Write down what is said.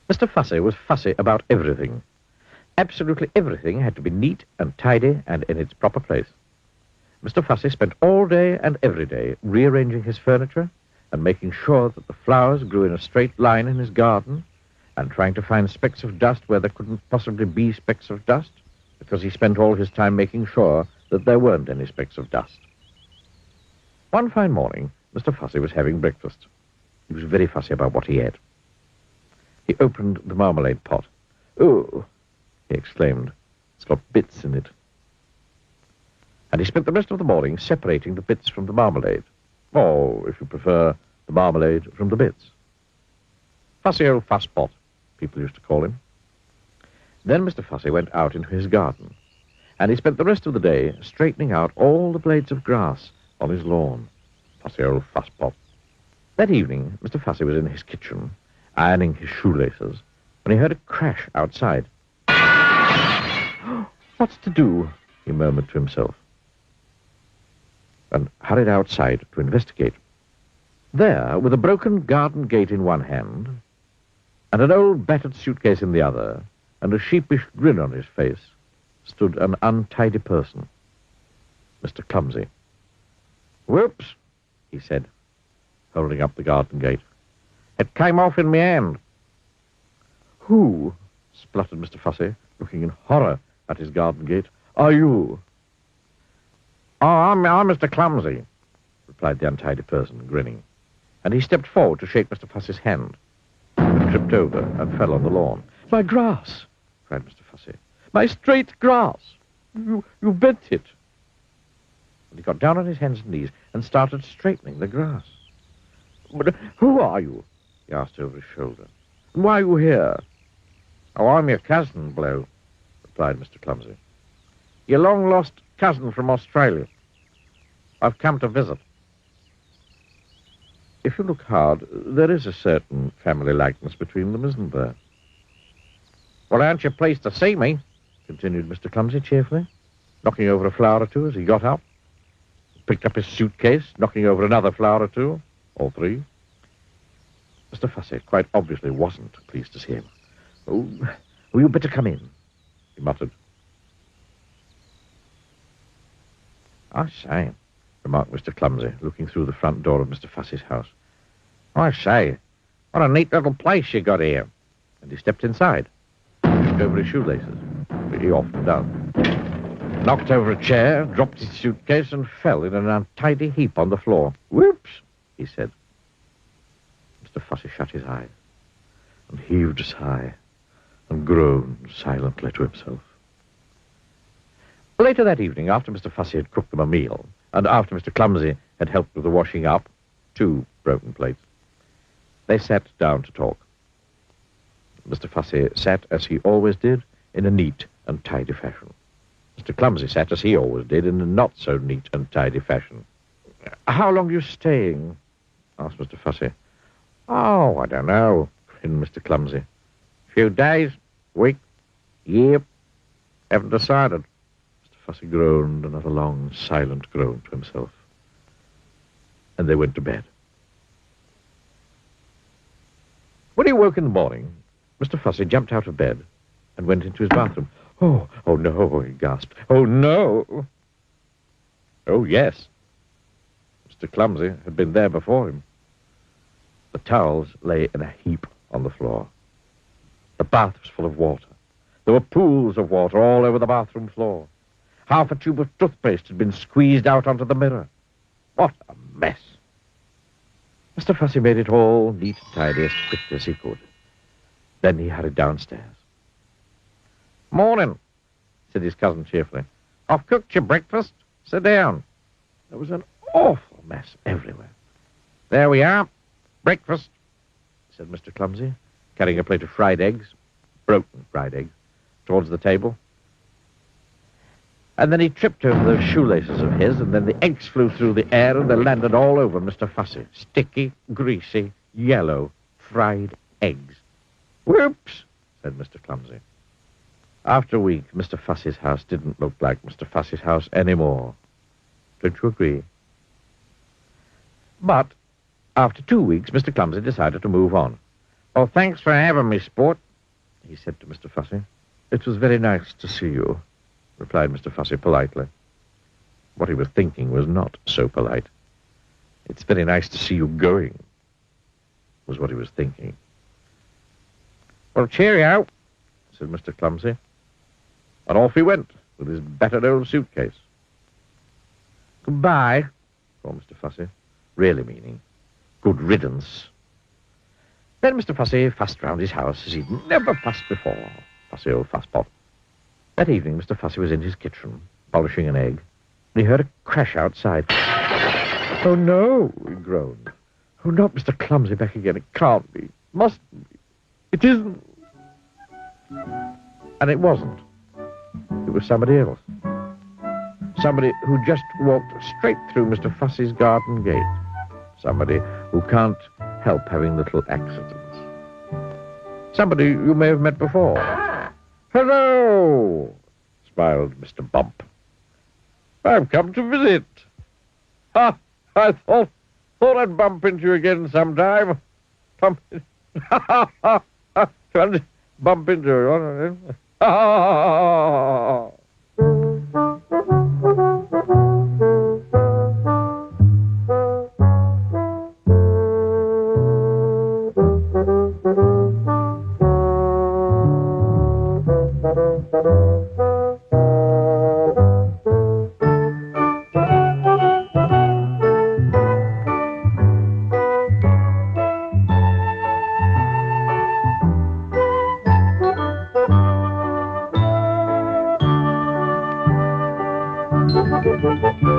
Mr. Fussy was fussy about everything. Absolutely everything had to be neat and tidy and in its proper place. Mr. Fussy spent all day and every day rearranging his furniture and making sure that the flowers grew in a straight line in his garden and trying to find specks of dust where there couldn't possibly be specks of dust, because he spent all his time making sure that there weren't any specks of dust. One fine morning, Mr. Fussy was having breakfast. He was very fussy about what he ate. He opened the marmalade pot. "Oh," he exclaimed, "it's got bits in it." And he spent the rest of the morning separating the bits from the marmalade. Or, if you prefer, the marmalade from the bits. Fussy old fusspot, people used to call him. Then Mr. Fussy went out into his garden, and he spent the rest of the day straightening out all the blades of grass on his lawn. Fussy old fusspot. That evening, Mr. Fussy was in his kitchen, ironing his shoelaces, when he heard a crash outside. "What's to do?" he murmured to himself, and hurried outside to investigate. There, with a broken garden gate in one hand, and an old battered suitcase in the other, and a sheepish grin on his face, stood an untidy person, Mr. Clumsy. "Whoops," he said, holding up the garden gate. "It came off in my hand." "Who," spluttered Mr. Fussy, looking in horror at his garden gate, "are you?" "Oh, I'm Mr. Clumsy," replied the untidy person, grinning. And he stepped forward to shake Mr. Fussy's hand, but tripped over and fell on the lawn. "My grass!" cried Mr. Fussy. "My straight grass! You bent it!" And he got down on his hands and knees and started straightening the grass. "But who are you?" he asked over his shoulder. "And why are you here?" "Oh, I'm your cousin, Blue," replied Mr. Clumsy. "Your long-lost cousin from Australia. I've come to visit." "If you look hard, there is a certain family likeness between them, isn't there?" "Well, aren't you pleased to see me?" continued Mr. Clumsy cheerfully, knocking over a flower or two as he got up. He picked up his suitcase, knocking over another flower or two, or three. Mr. Fussy quite obviously wasn't pleased to see him. "Oh, you'd better come in," he muttered. "I say," remarked Mr. Clumsy, looking through the front door of Mr. Fussy's house. "I say, what a neat little place you got here." And he stepped inside, tripped over his shoelaces, which he often does, knocked over a chair, dropped his suitcase, and fell in an untidy heap on the floor. "Whoops," he said. Mr. Fussy shut his eyes and heaved a sigh and groaned silently to himself. Later that evening, after Mr. Fussy had cooked them a meal, and after Mr. Clumsy had helped with the washing up, 2 broken plates, they sat down to talk. Mr. Fussy sat, as he always did, in a neat and tidy fashion. Mr. Clumsy sat, as he always did, in a not-so-neat and tidy fashion. "How long are you staying?" asked Mr. Fussy. "Oh, I don't know," grinned Mr. Clumsy. "Few days, week, year, haven't decided." Mr. Fussy groaned another long, silent groan to himself. And they went to bed. When he woke in the morning, Mr. Fussy jumped out of bed and went into his bathroom. Oh no, he gasped. "Oh, no." Oh, yes. Mr. Clumsy had been there before him. The towels lay in a heap on the floor. The bath was full of water. There were pools of water all over the bathroom floor. Half a tube of toothpaste had been squeezed out onto the mirror. What a mess. Mr. Fussy made it all neat and tidy as quickly as he could. Then he hurried downstairs. "Morning," said his cousin cheerfully. "I've cooked your breakfast. Sit down." There was an awful mess everywhere. "There we are. Breakfast," said Mr. Clumsy, carrying a plate of fried eggs, broken fried eggs, towards the table. And then he tripped over those shoelaces of his, and then the eggs flew through the air, and they landed all over Mr. Fussy. Sticky, greasy, yellow, fried eggs. "Whoops," said Mr. Clumsy. After a week, Mr. Fussy's house didn't look like Mr. Fussy's house anymore. Don't you agree? But after 2 weeks, Mr. Clumsy decided to move on. Oh, thanks for having me, sport, he said to Mr. Fussy. It was very nice to see you, replied Mr. Fussy politely. What he was thinking was not so polite. It's very nice to see you going, was what he was thinking. Well, cheerio, said Mr. Clumsy. And off he went with his battered old suitcase. Goodbye, called Mr. Fussy, really meaning good riddance. Then Mr. Fussy fussed round his house as he'd never fussed before. Fussy old fusspot. That evening, Mr. Fussy was in his kitchen, polishing an egg, and he heard a crash outside. Oh, no, he groaned. Oh, not Mr. Clumsy back again. It can't be. Mustn't be. It isn't. And it wasn't. It was somebody else. Somebody who just walked straight through Mr. Fussy's garden gate. Somebody who can't help having little accidents. Somebody you may have met before. Hello, smiled Mr. Bump. I've come to visit. Ha! I thought I'd bump into you again sometime. Bump into you.